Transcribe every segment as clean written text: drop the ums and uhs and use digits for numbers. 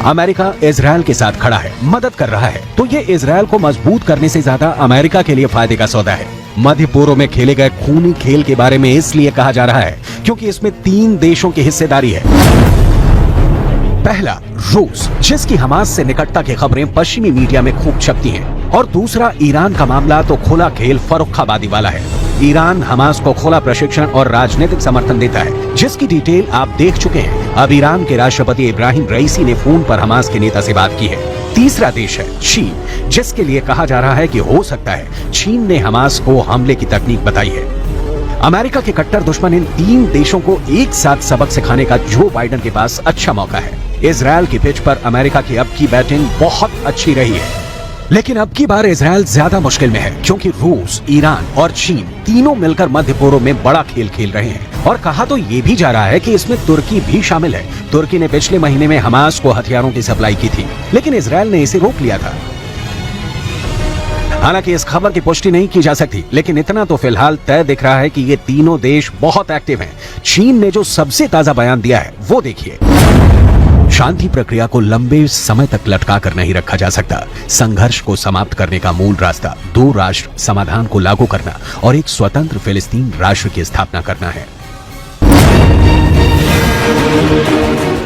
America Israel के साथ खड़ा है, मदद कर रहा है, तो ये इजरायल को मजबूत करने से ज्यादा अमेरिका के लिए फायदे का सौदा है। मध्य पूर्व में खेले गए खूनी खेल के बारे में इसलिए कहा जा रहा है क्योंकि इसमें 3 देशों की हिस्सेदारी है। पहला, रूस, जिसकी हमास से निकटता की खबरें पश्चिमी मीडिया में खूब छपती हैं, और दूसरा ईरान का मामला तो खुला खेल फर्रुखाबादी वाला है। ईरान हमास को खुला प्रशिक्षण और राजनीतिक समर्थन देता है, जिसकी डिटेल आप देख चुके हैं। अब ईरान के राष्ट्रपति इब्राहिम रईसी ने फोन पर हमास के नेता से बात की है। तीसरा देश है चीन, जिसके लिए कहा जा रहा है कि हो सकता है चीन ने हमास को हमले की तकनीक बताई है। अमेरिका के कट्टर दुश्मन इन 3 देशों को एक साथ सबक सिखाने का जो बाइडेन के पास अच्छा मौका है। इजरायल की पिच पर अमेरिका की अब की बैटिंग बहुत अच्छी रही है, लेकिन अब की बार इजरायल ज्यादा मुश्किल में है क्योंकि रूस, ईरान और चीन तीनों मिलकर मध्य पूर्व में बड़ा खेल खेल रहे हैं। और कहा तो ये भी जा रहा है कि इसमें तुर्की भी शामिल है। तुर्की ने पिछले महीने में हमास को हथियारों की सप्लाई की थी, लेकिन इजरायल ने इसे रोक लिया था। हालांकि इस खबर की पुष्टि नहीं की जा सकती, लेकिन इतना तो फिलहाल तय दिख रहा है कि ये तीनों देश बहुत एक्टिव हैं। चीन ने जो सबसे ताजा बयान दिया है वो देखिए। शांति प्रक्रिया को लंबे समय तक लटका कर नहीं रखा जा सकता। संघर्ष को समाप्त करने का मूल रास्ता 2 राष्ट्र समाधान को लागू करना और एक स्वतंत्र फिलिस्तीन राष्ट्र की स्थापना करना है।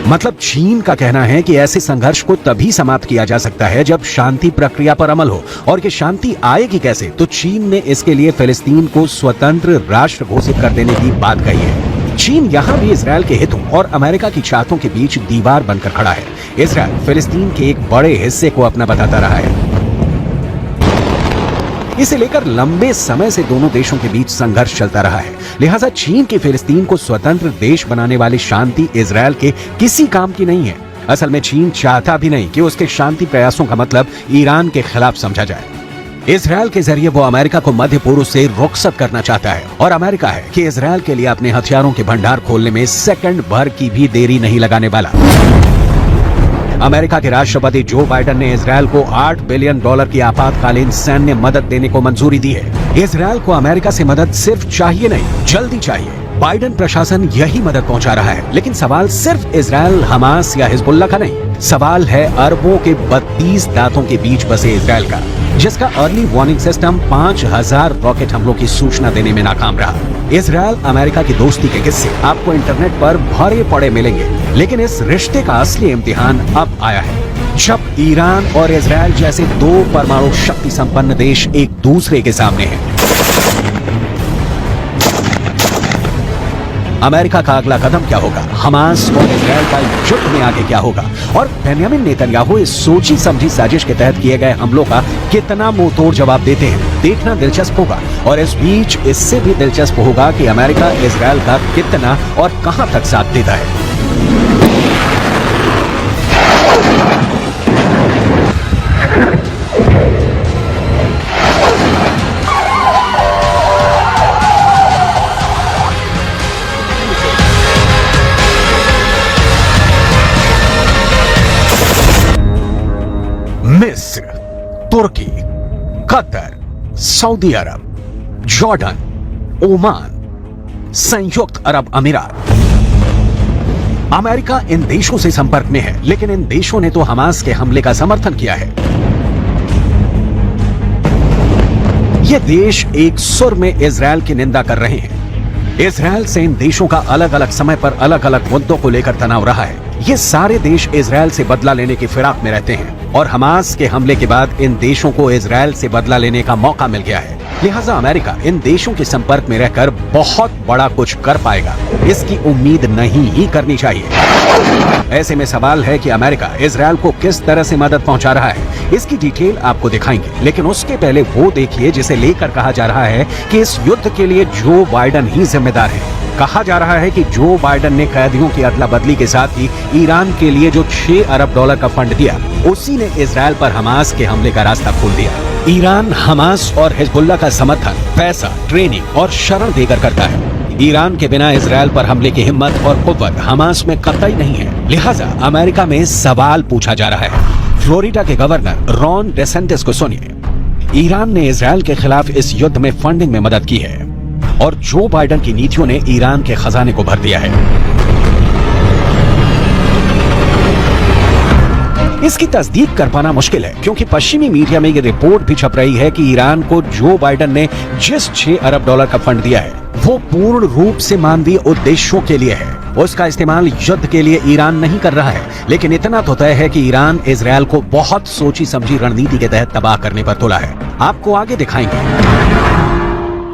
मतलब चीन का कहना है कि ऐसे संघर्ष को तभी समाप्त किया जा सकता है जब शांति प्रक्रिया पर अमल हो, और कि शांति आएगी कैसे, तो चीन ने इसके लिए फिलिस्तीन को स्वतंत्र राष्ट्र घोषित कर देने की बात कही है। चीन यहाँ भी इजरायल के हितों और अमेरिका की चाहतों के बीच दीवार बनकर खड़ा है। इजरायल फिलिस्तीन के एक बड़े हिस्से को अपना बताता रहा है। इसे लेकर लंबे समय से दोनों देशों के बीच संघर्ष चलता रहा है। लिहाजा चीन की फिलिस्तीन को स्वतंत्र देश बनाने वाली शांति इजरायल के किसी काम की नहीं है। असल में चीन चाहता भी नहीं कि उसके शांति प्रयासों का मतलब ईरान के खिलाफ समझा जाए। इजरायल के जरिए वो अमेरिका को मध्य पूर्व से रुखसत करना चाहता है, और अमेरिका है कि इजरायल के लिए अपने हथियारों के भंडार खोलने में सेकंड भर की भी देरी नहीं लगाने वाला। अमेरिका के राष्ट्रपति जो बाइडेन ने इजरायल को $8 बिलियन की आपातकालीन सैन्य मदद देने को मंजूरी दी है। इजरायल को अमेरिका से मदद सिर्फ चाहिए नहीं, जल्दी चाहिए। बाइडेन प्रशासन यही मदद पहुंचा रहा है, लेकिन सवाल सिर्फ इजरायल, हमास या हिजबुल्लाह का नहीं। सवाल है अरबों के 32 दांतों के बीच बसे इजरायल का, जिसका अर्ली वार्निंग सिस्टम 5000 रॉकेट हमलों की सूचना देने में नाकाम रहा। इजरायल अमेरिका की दोस्ती के किस्से आपको इंटरनेट पर भरे पड़े मिलेंगे, लेकिन इस रिश्ते का असली इम्तिहान अब आया है, जब ईरान और इजरायल जैसे 2 परमाणु शक्ति संपन्न देश एक दूसरे के सामने हैं। अमेरिका का अगला कदम क्या होगा, हमास और इजरायल का युद्ध में आगे क्या होगा, और बेंजामिन नेतन्याहू इस सोची समझी साजिश के तहत किए गए हमलों का कितना मुंहतोड़ जवाब देते हैं, देखना दिलचस्प होगा। और इस बीच इससे भी दिलचस्प होगा कि अमेरिका इजरायल का कितना और कहां तक साथ देता है। मिस्र, तुर्की, कतर, सऊदी अरब, जॉर्डन, ओमान, संयुक्त अरब अमीरात। अमेरिका इन देशों से संपर्क में है, लेकिन इन देशों ने तो हमास के हमले का समर्थन किया है। ये देश एक सुर में इजरायल की निंदा कर रहे हैं। इजरायल से इन देशों का अलग अलग समय पर अलग अलग मुद्दों को लेकर तनाव रहा है। ये सारे देश इजरायल से बदला लेने की फिराक में रहते हैं, और हमास के हमले के बाद इन देशों को इजरायल से बदला लेने का मौका मिल गया है। लिहाजा अमेरिका इन देशों के संपर्क में रहकर बहुत बड़ा कुछ कर पाएगा, इसकी उम्मीद नहीं ही करनी चाहिए। ऐसे में सवाल है कि अमेरिका इजरायल को किस तरह से मदद पहुंचा रहा है। इसकी डिटेल आपको दिखाएंगे, लेकिन उसके पहले वो देखिए जिसे लेकर कहा जा रहा है कि इस युद्ध के लिए जो बाइडेन ही जिम्मेदार है। कहा जा रहा है कि जो बाइडेन ने कैदियों की अदला बदली के साथ ही ईरान के लिए जो $6 अरब का फंड दिया, उसी ने इजरायल पर हमास के हमले का रास्ता खोल दिया। ईरान हमास और हिजबुल्लाह का समर्थन पैसा, ट्रेनिंग और शरण देकर करता है। ईरान के बिना इजरायल पर हमले की हिम्मत और कुव्वत हमास में कतई नहीं है। लिहाजा अमेरिका में सवाल पूछा जा रहा है। फ्लोरिडा के गवर्नर रॉन डेसेंटिस को सुनिए। ईरान ने इजरायल के खिलाफ इस युद्ध में फंडिंग में मदद की है, और जो बाइडेन की नीतियों ने ईरान के खजाने को भर दिया है। इसकी तस्दीक कर पाना मुश्किल है, क्योंकि पश्चिमी मीडिया में ये रिपोर्ट भी छप रही है कि ईरान को जो बाइडेन ने जिस $6 अरब का फंड दिया है वो पूर्ण रूप से मानवीय उद्देश्यों के लिए है। उसका इस्तेमाल युद्ध के लिए ईरान नहीं कर रहा है, लेकिन इतना तो तय है कि ईरान इजरायल को बहुत सोची समझी रणनीति के तहत तबाह करने पर तुला है। आपको आगे दिखाएंगे।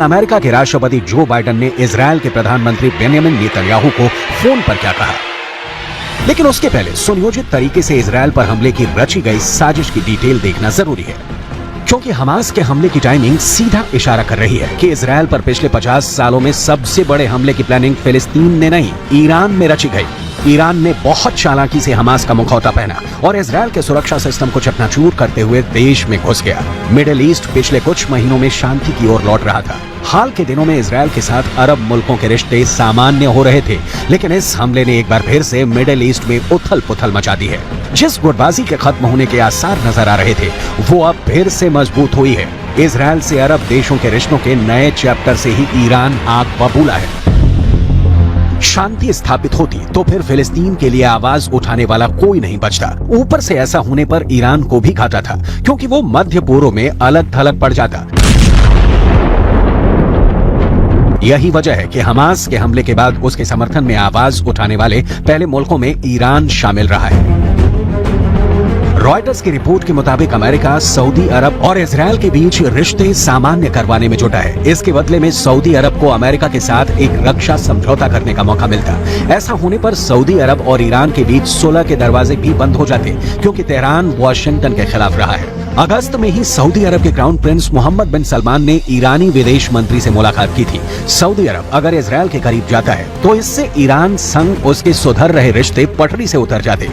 अमेरिका के राष्ट्रपति जो बाइडेन ने इजरायल के प्रधानमंत्री बेंजामिन नेतन्याहू को फोन पर क्या कहा, लेकिन उसके पहले सुनियोजित तरीके से इजरायल पर हमले की रची गई साजिश की डिटेल देखना जरूरी है, क्योंकि हमास के हमले की टाइमिंग सीधा इशारा कर रही है कि इजरायल पर पिछले 50 सालों में सबसे बड़े हमले की प्लानिंग फिलिस्तीन ने नहीं, ईरान में रची गई। ईरान ने बहुत चालाकी से हमास का मुखौटा पहना और इजरायल के सुरक्षा सिस्टम को चकनाचूर करते हुए देश में घुस गया। मिडिल ईस्ट पिछले कुछ महीनों में शांति की ओर लौट रहा था। हाल के दिनों में इजरायल के साथ अरब मुल्कों के रिश्ते सामान्य हो रहे थे, लेकिन इस हमले ने एक बार फिर से मिडिल ईस्ट में उथल पुथल मचा दी है। जिस गुटबाजी के खत्म होने के आसार नजर आ रहे थे वो अब फिर से मजबूत हुई है। इजरायल से अरब देशों के रिश्तों के नए चैप्टर से ही ईरान आग बबूला है। शांति स्थापित होती तो फिर फिलिस्तीन के लिए आवाज उठाने वाला कोई नहीं बचता। ऊपर से ऐसा होने पर ईरान को भी घाटा था, क्योंकि वो मध्य पूर्व में अलग थलग पड़ जाता। यही वजह है कि हमास के हमले के बाद उसके समर्थन में आवाज उठाने वाले पहले मुल्कों में ईरान शामिल रहा है। रॉयटर्स की रिपोर्ट के मुताबिक अमेरिका, सऊदी अरब और इजरायल के बीच रिश्ते सामान्य करवाने में जुटा है। इसके बदले में सऊदी अरब को अमेरिका के साथ एक रक्षा समझौता करने का मौका मिलता। ऐसा होने पर सऊदी अरब और ईरान के बीच सुलह के दरवाजे भी बंद हो जाते, क्योंकि तेहरान वाशिंगटन के खिलाफ रहा है। अगस्त में ही सऊदी अरब के क्राउन प्रिंस मोहम्मद बिन सलमान ने ईरानी विदेश मंत्री से मुलाकात की थी। सऊदी अरब अगर इजरायल के करीब जाता है तो इससे ईरान संग उसके सुधर रहे रिश्ते पटरी से उतर जाते।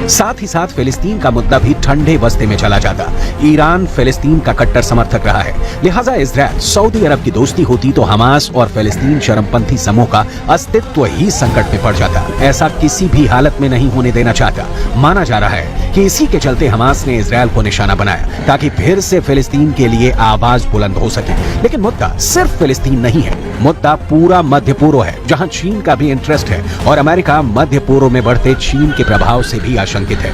साथ ही साथ फिलिस्तीन का मुद्दा भी ठंडे बस्ते में चला जाता। ईरान फिलिस्तीन का कट्टर समर्थक रहा है, लिहाजा इजरायल सऊदी अरब की दोस्ती होती तो हमास और फिलिस्तीन चरमपंथी समूह का अस्तित्व ही संकट में पड़ जाता। ऐसा किसी भी हालत में नहीं होने देना चाहता। माना जा रहा है कि इसी के चलते हमास ने इजरायल को निशाना बनाया, ताकि फिर से फिलिस्तीन के लिए आवाज बुलंद हो सके। लेकिन मुद्दा सिर्फ फिलिस्तीन नहीं है, मुद्दा पूरा मध्य पूर्व है, जहां चीन का भी इंटरेस्ट है और अमेरिका मध्य पूर्व में बढ़ते चीन के प्रभाव से भी आशंकित है।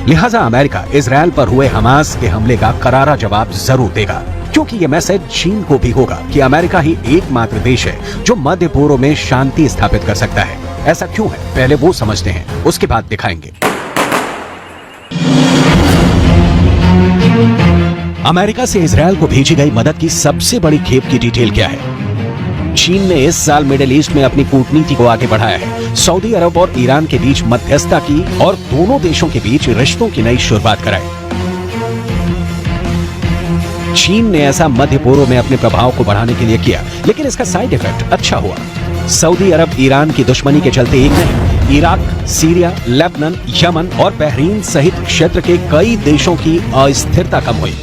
लिहाजा अमेरिका इजरायल पर हुए हमास के हमले का करारा जवाब जरूर देगा, क्योंकि ये मैसेज चीन को भी होगा कि अमेरिका ही एकमात्र देश है जो मध्य पूर्व में शांति स्थापित कर सकता है। ऐसा क्यों है, पहले वो समझते हैं, उसके बाद दिखाएंगे। अमेरिका से इजरायल को भेजी गई मदद की सबसे बड़ी खेप की डिटेल क्या है? चीन ने इस साल मिडिल ईस्ट में अपनी कूटनीति को आगे बढ़ाया है। सऊदी अरब और ईरान के बीच मध्यस्थता की और दोनों देशों के बीच रिश्तों की नई शुरुआत कराई। चीन ने ऐसा मध्य पूर्व में अपने प्रभाव को बढ़ाने के लिए किया, लेकिन इसका साइड इफेक्ट अच्छा हुआ। सऊदी अरब ईरान की दुश्मनी के चलते एक नहीं, इराक, सीरिया, लेबनान, यमन और बहरीन सहित क्षेत्र के कई देशों की अस्थिरता कम हुई।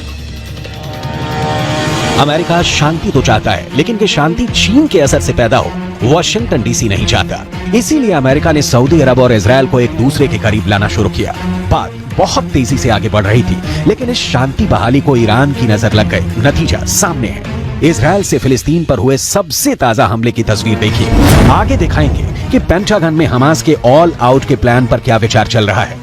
अमेरिका शांति तो चाहता है, लेकिन कि शांति चीन के असर से पैदा हो वाशिंगटन डीसी नहीं चाहता। इसीलिए अमेरिका ने सऊदी अरब और इजरायल को एक दूसरे के करीब लाना शुरू किया। बात बहुत तेजी से आगे बढ़ रही थी, लेकिन इस शांति बहाली को ईरान की नजर लग गई। नतीजा सामने है। इजरायल से फिलिस्तीन पर हुए सबसे ताजा हमले की तस्वीर देखिए। आगे दिखाएंगे कि पेंटागन में हमास के ऑल आउट के प्लान पर क्या विचार चल रहा है।